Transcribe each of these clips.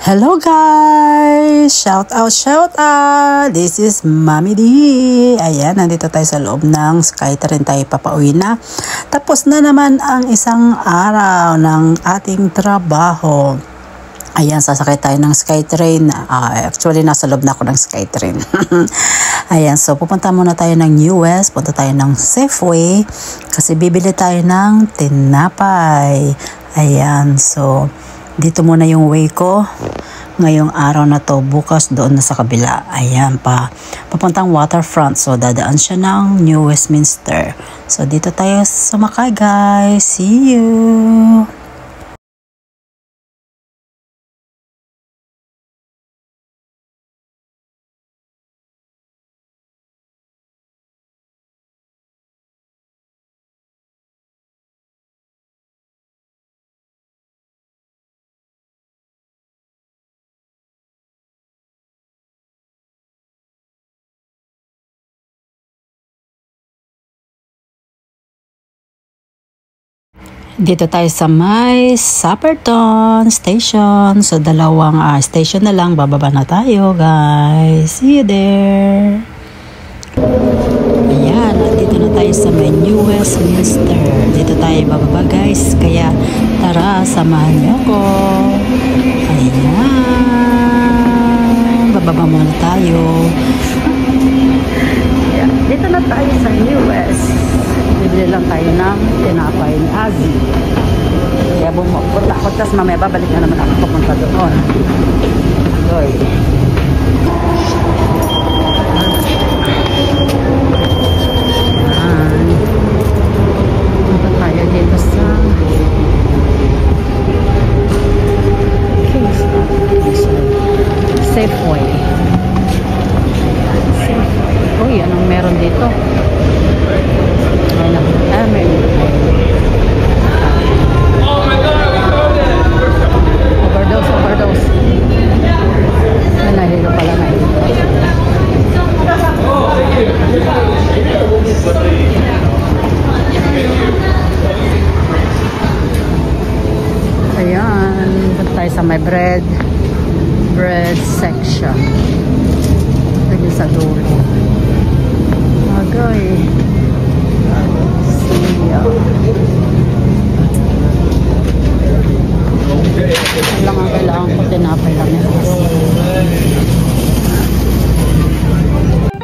Hello guys! Shout out! This is Mami D. Ayan, nandito tayo sa loob ng SkyTrain tayo papauwi na. Tapos na naman ang isang araw ng ating trabaho. Ayan, sasakay tayo ng SkyTrain. Actually, nasa loob na ako ng SkyTrain. Ayan, so pupunta muna tayo ng New West. Punta tayo ng Safeway. Kasi bibili tayo ng tinapay. Ayan, so dito muna yung way ko ngayong araw na to. Bukas doon na sa kabila. Ayan pa. Papuntang waterfront. So dadaan siya ng New Westminster. So dito tayo sumakay guys. See you! Dito tayo sa may Shepperton Station. So, dalawang station na lang. Bababa na tayo, guys. See you there. Ayan, dito na tayo sa may New Westminster. Dito tayo bababa, guys. Kaya, tara, samahan niyo ko. Ayan. Bababa muna tayo. Ayan, dito na tayo sa New West. Bibili lang tayo ng tinapay ni Azzy. Kaya bumupunta ako. Tapos mamaya babalik na naman ako papunta doon. Okay. Punta tayo dito sa Kingston. Safeway. Safeway. Uy, anong meron dito? Overdose. Nahilo pala na ito. Ayan, punta tayo sa may bread section. Lagi sa dulo. Agay. Lang ang kailangan ko, tinapay lang yan.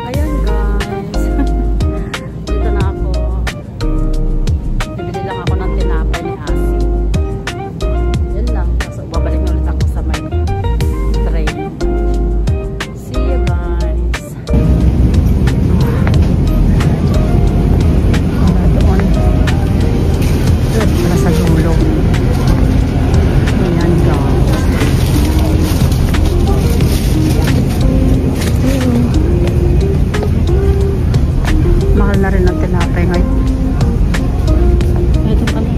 Ayan guys. Dito na ako. Bibili lang ako ng tinapay ni Asi. Yan lang. So, babalik na ulit ako sa may train. See you guys. Wala sa dulo. Ayan guys. Mahal na rin ang tinapay ngayon. Ito pala.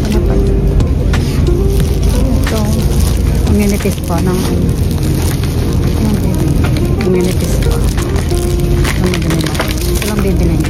Ano pa? Ito. Communities pa ng communities pa. Ano bibili mo? Ito lang bibili mo.